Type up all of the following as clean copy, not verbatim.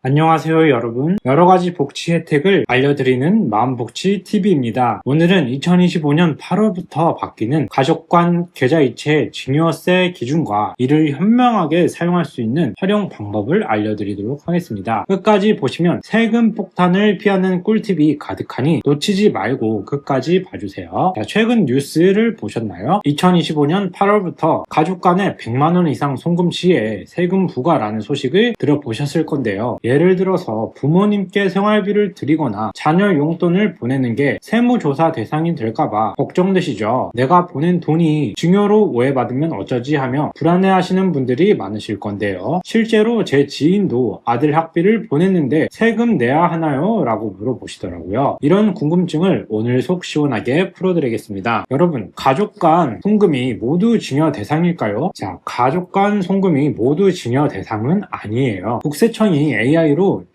안녕하세요 여러분. 여러가지 복지 혜택을 알려드리는 마음복지TV입니다. 오늘은 2025년 8월부터 바뀌는 가족간 계좌이체 증여세 기준과 이를 현명하게 사용할 수 있는 활용 방법을 알려드리도록 하겠습니다. 끝까지 보시면 세금 폭탄을 피하는 꿀팁이 가득하니 놓치지 말고 끝까지 봐주세요. 자, 최근 뉴스를 보셨나요? 2025년 8월부터 가족 간에 100만원 이상 송금 시에 세금 부과라는 소식을 들어보셨을 건데요. 예를 들어서 부모님께 생활비를 드리거나 자녀 용돈을 보내는 게 세무조사 대상이 될까봐 걱정되시죠? 내가 보낸 돈이 증여로 오해받으면 어쩌지 하며 불안해하시는 분들이 많으실 건데요. 실제로 제 지인도 아들 학비를 보냈는데 세금 내야 하나요? 라고 물어보시더라고요. 이런 궁금증을 오늘 속 시원하게 풀어드리겠습니다. 여러분, 가족 간 송금이 모두 증여 대상일까요? 자, 가족 간 송금이 모두 증여 대상은 아니에요. 국세청이 AI로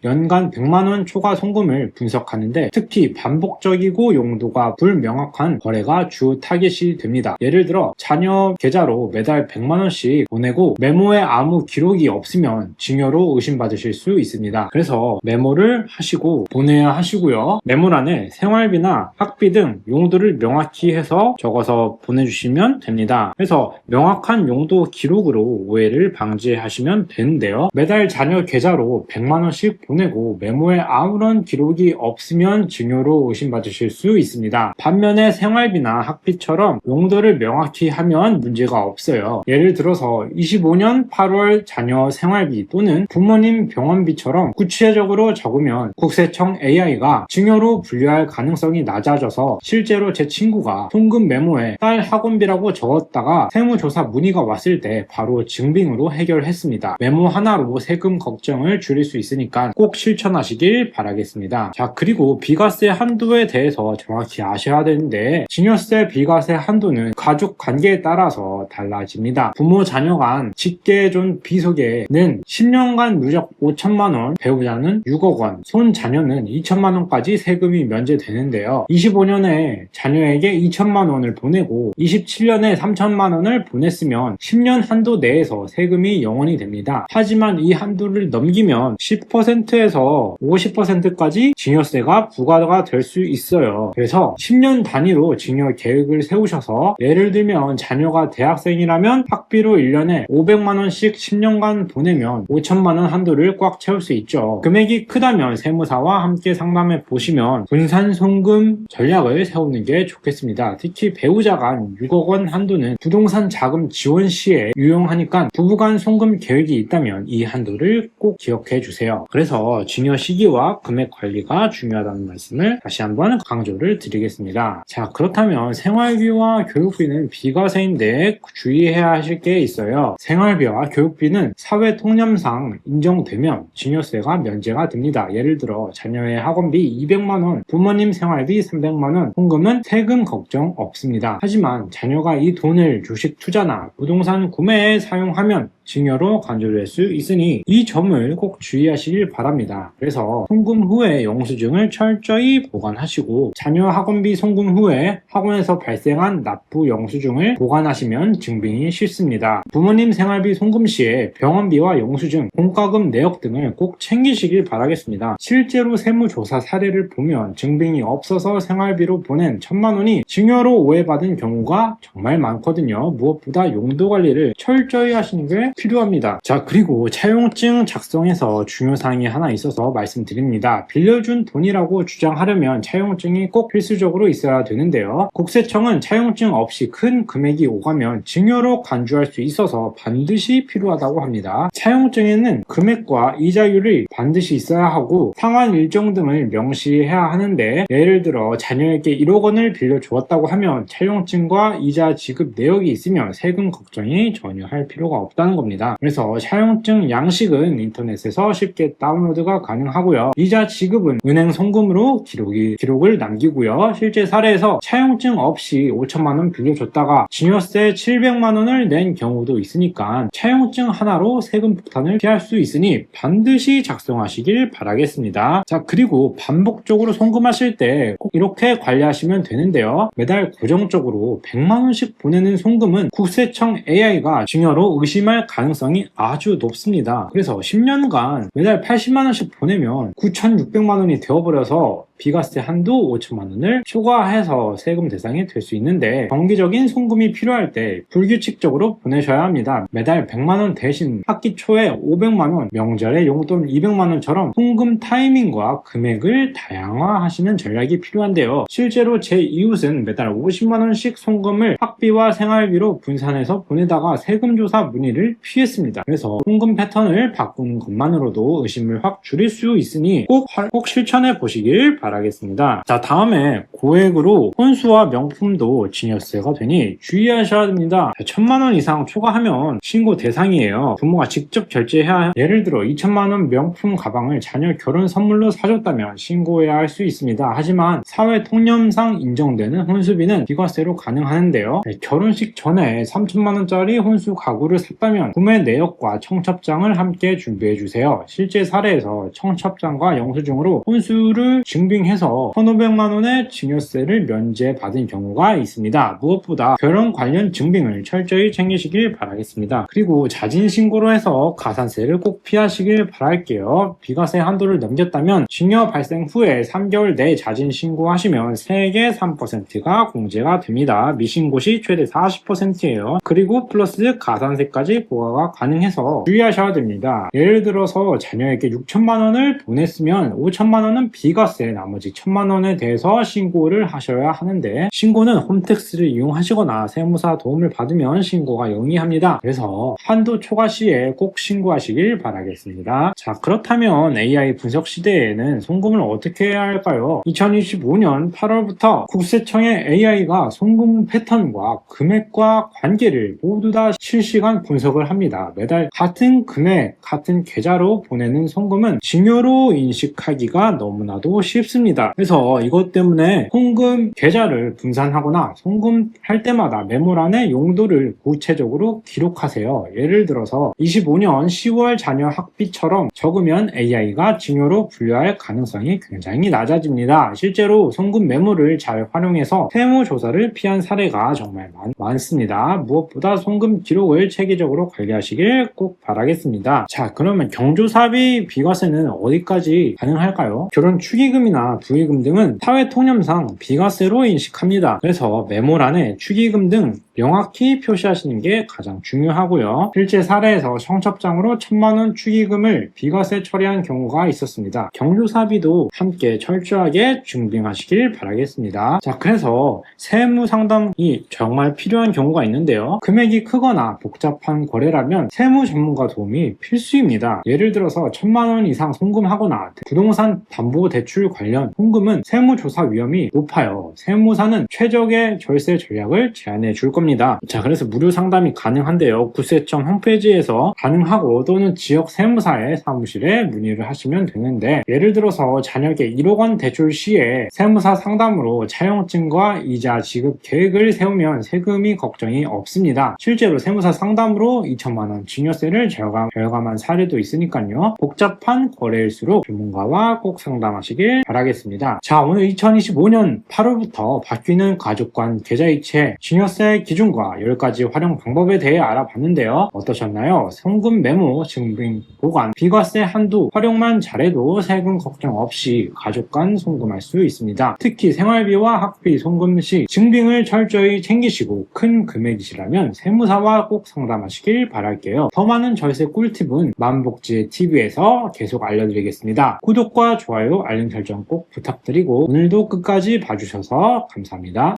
연간 100만원 초과 송금을 분석하는데 특히 반복적이고 용도가 불명확한 거래가 주 타겟이 됩니다. 예를 들어 자녀 계좌로 매달 100만원씩 보내고 메모에 아무 기록이 없으면 증여로 의심받으실 수 있습니다. 그래서 메모를 하시고 보내야 하시고요. 메모란에 생활비나 학비 등 용도를 명확히 해서 적어서 보내주시면 됩니다. 그래서 명확한 용도 기록으로 오해를 방지하시면 되는데요. 매달 자녀 계좌로 100만원씩 보내고 메모에 아무런 기록이 없으면 증여로 의심받으실 수 있습니다. 반면에 생활비나 학비처럼 용도를 명확히 하면 문제가 없어요. 예를 들어서 25년 8월 자녀 생활비 또는 부모님 병원비처럼 구체적으로 적으면 국세청 AI가 증여로 분류할 가능성이 낮아져서 실제로 제 친구가 송금 메모에 딸 학원비라고 적었다가 세무조사 문의가 왔을 때 바로 증빙으로 해결했습니다. 메모 하나로 세금 걱정을 줄일 수 있으니까 꼭 실천하시길 바라겠습니다. 자, 그리고 비과세 한도에 대해서 정확히 아셔야 되는데 증여세 비과세 한도는 가족 관계에 따라서 달라집니다. 부모 자녀 간 직계존 비속에는 10년간 누적 5천만원, 배우자는 6억원, 손 자녀는 2천만원까지 세금이 면제되는데요. 25년에 자녀에게 2천만원을 보내고 27년에 3천만원을 보냈으면 10년 한도 내에서 세금이 영원히 됩니다. 하지만 이 한도를 넘기면 10%에서 50%까지 증여세가 부과가 될 수 있어요. 그래서 10년 단위로 증여 계획을 세우셔서 예를 들면 자녀가 대학생이라면 학비로 1년에 500만원씩 10년간 보내면 5천만원 한도를 꽉 채울 수 있죠. 금액이 크다면 세무사와 함께 상담해 보시면 분산 송금 전략을 세우는 게 좋겠습니다. 특히 배우자 간 6억원 한도는 부동산 자금 지원 시에 유용하니까 부부간 송금 계획이 있다면 이 한도를 꼭 기억해 주세요. 그래서 증여 시기와 금액 관리가 중요하다는 말씀을 다시 한번 강조를 드리겠습니다. 자, 그렇다면 생활비와 교육비는 비과세인데 주의해야 하실 게 있어요. 생활비와 교육비는 사회 통념상 인정되면 증여세가 면제가 됩니다. 예를 들어 자녀의 학원비 200만원, 부모님 생활비 300만원, 송금은 세금 걱정 없습니다. 하지만 자녀가 이 돈을 주식 투자나 부동산 구매에 사용하면 증여로 간주될 수 있으니 이 점을 꼭 주의하시길 바랍니다. 그래서 송금 후에 영수증을 철저히 보관하시고 자녀 학원비 송금 후에 학원에서 발생한 납부 영수증을 보관하시면 증빙이 쉽습니다. 부모님 생활비 송금 시에 병원비와 영수증, 공과금 내역 등을 꼭 챙기시길 바라겠습니다. 실제로 세무조사 사례를 보면 증빙이 없어서 생활비로 보낸 1,000만원이 증여로 오해받은 경우가 정말 많거든요. 무엇보다 용도 관리를 철저히 하시는 게 필요합니다. 자, 그리고 차용증 작성에서 중요사항이 하나 있어서 말씀드립니다. 빌려준 돈이라고 주장하려면 차용증이 꼭 필수적으로 있어야 되는데요. 국세청은 차용증 없이 큰 금액이 오가면 증여로 간주할 수 있어서 반드시 필요하다고 합니다. 차용증에는 금액과 이자율이 반드시 있어야 하고 상환 일정 등을 명시해야 하는데 예를 들어 자녀에게 1억 원을 빌려주었다고 하면 차용증과 이자 지급 내역이 있으면 세금 걱정이 전혀 할 필요가 없다는 겁니다. 그래서 차용증 양식은 인터넷에서 쉽게 다운로드가 가능하고요. 이자 지급은 은행 송금으로 기록을 남기고요. 실제 사례에서 차용증 없이 5천만원 빌려줬다가 증여세 700만원을 낸 경우도 있으니까 차용증 하나로 세금 폭탄을 피할 수 있으니 반드시 작성하시길 바라겠습니다. 자, 그리고 반복적으로 송금하실 때 꼭 이렇게 관리하시면 되는데요. 매달 고정적으로 100만원씩 보내는 송금은 국세청 AI가 증여로 의심할 가능성이 아주 높습니다. 그래서 10년간 매달 80만원씩 보내면 9,600만원이 되어버려서 비과세 한도 5천만원을 초과해서 세금 대상이 될 수 있는데, 정기적인 송금이 필요할 때 불규칙적으로 보내셔야 합니다. 매달 100만원 대신 학기 초에 500만원, 명절에 용돈 200만원처럼 송금 타이밍과 금액을 다양화하시는 전략이 필요한데요. 실제로 제 이웃은 매달 50만원씩 송금을 학비와 생활비로 분산해서 보내다가 세금조사 문의를 피했습니다. 그래서 송금 패턴을 바꾸는 것만으로도 의심을 확 줄일 수 있으니 꼭 실천해 보시길 바라겠습니다. 자, 다음에 고액으로 혼수와 명품도 증여세가 되니 주의하셔야 됩니다. 1,000만원 이상 초과하면 신고 대상이에요. 부모가 직접 결제해야, 예를 들어 2,000만원 명품 가방을 자녀 결혼 선물로 사줬다면 신고해야 할 수 있습니다. 하지만 사회 통념상 인정되는 혼수비는 비과세로 가능하는데요. 결혼식 전에 3,000만원짜리 혼수 가구를 샀다면 구매 내역과 청첩장을 함께 준비해주세요. 실제 사례에서 청첩장과 영수증으로 혼수를 증빙해서 1,500만원의 증여세를 면제받은 경우가 있습니다. 무엇보다 결혼 관련 증빙을 철저히 챙기시길 바라겠습니다. 그리고 자진신고로 해서 가산세를 꼭 피하시길 바랄게요. 비과세 한도를 넘겼다면 증여 발생 후에 3개월 내에 자진신고하시면 세액의 3%가 공제가 됩니다. 미신고 시 최대 40%예요. 그리고 플러스 가산세까지 부과가 가능해서 주의하셔야 됩니다. 예를 들어서 자녀에게 6천만원을 보냈으면 5천만원은 비과세, 나머지 1,000만원에 대해서 신고를 하셔야 하는데, 신고는 홈택스를 이용하시거나 세무사 도움을 받으면 신고가 영리합니다. 그래서 한도 초과 시에 꼭 신고하시길 바라겠습니다. 자, 그렇다면 AI 분석 시대에는 송금을 어떻게 해야 할까요? 2025년 8월부터 국세청의 AI가 송금 패턴과 금액과 관계를 모두 다 실시간 분석을 합니다. 매달 같은 금액, 같은 계좌로 보내는 송금은 증여로 인식하기가 너무나도 쉽습니다. 그래서 이것 때문에 송금 계좌를 분산하거나 송금할 때마다 메모란에 용도를 구체적으로 기록하세요. 예를 들어서 25년 10월 자녀 학비처럼 적으면 AI가 증여로 분류할 가능성이 굉장히 낮아집니다. 실제로 송금 메모를 잘 활용해서 세무조사를 피한 사례가 정말 많습니다. 무엇보다 송금 기록을 체계적으로 관리하시길 꼭 바라겠습니다. 자, 그러면 경조사비 비과세는 어디까지 가능할까요? 결혼 축의금이나 부의금 등은 사회 통념상 비과세로 인식합니다. 그래서 메모란에 축의금 등 명확히 표시하시는 게 가장 중요하고요. 실제 사례에서 청첩장으로 1,000만원 축의금을 비과세 처리한 경우가 있었습니다. 경조사비도 함께 철저하게 증빙하시길 바라겠습니다. 자, 그래서 세무 상담이 정말 필요한 경우가 있는데요. 금액이 크거나 복잡한 거래라면 세무 전문가 도움이 필수입니다. 예를 들어서 1,000만원 이상 송금하거나 부동산 담보대출 관련 송금은 세무조사 위험이 높아요. 세무사는 최적의 절세 전략을 제안해 줄 겁니다. 자, 그래서 무료 상담이 가능한데요. 국세청 홈페이지에서 가능하고, 또는 지역 세무사의 사무실에 문의를 하시면 되는데, 예를 들어서 자녀에게 1억 원 대출 시에 세무사 상담으로 차용증과 이자 지급 계획을 세우면 세금이 걱정이 없습니다. 실제로 세무사 상담으로 2천만원 증여세를 절감한 사례도 있으니까요. 복잡한 거래일수록 전문가와 꼭 상담하시길 바라겠습니다. 자, 오늘 2025년 8월부터 바뀌는 가족관 계좌이체 증여세 기준과 10가지 활용 방법에 대해 알아봤는데요. 어떠셨나요? 송금 메모, 증빙, 보관, 비과세 한도 활용만 잘해도 세금 걱정 없이 가족 간 송금할 수 있습니다. 특히 생활비와 학비 송금 시 증빙을 철저히 챙기시고 큰 금액이시라면 세무사와 꼭 상담하시길 바랄게요. 더 많은 절세 꿀팁은 만복지TV에서 계속 알려드리겠습니다. 구독과 좋아요, 알림 설정 꼭 부탁드리고, 오늘도 끝까지 봐주셔서 감사합니다.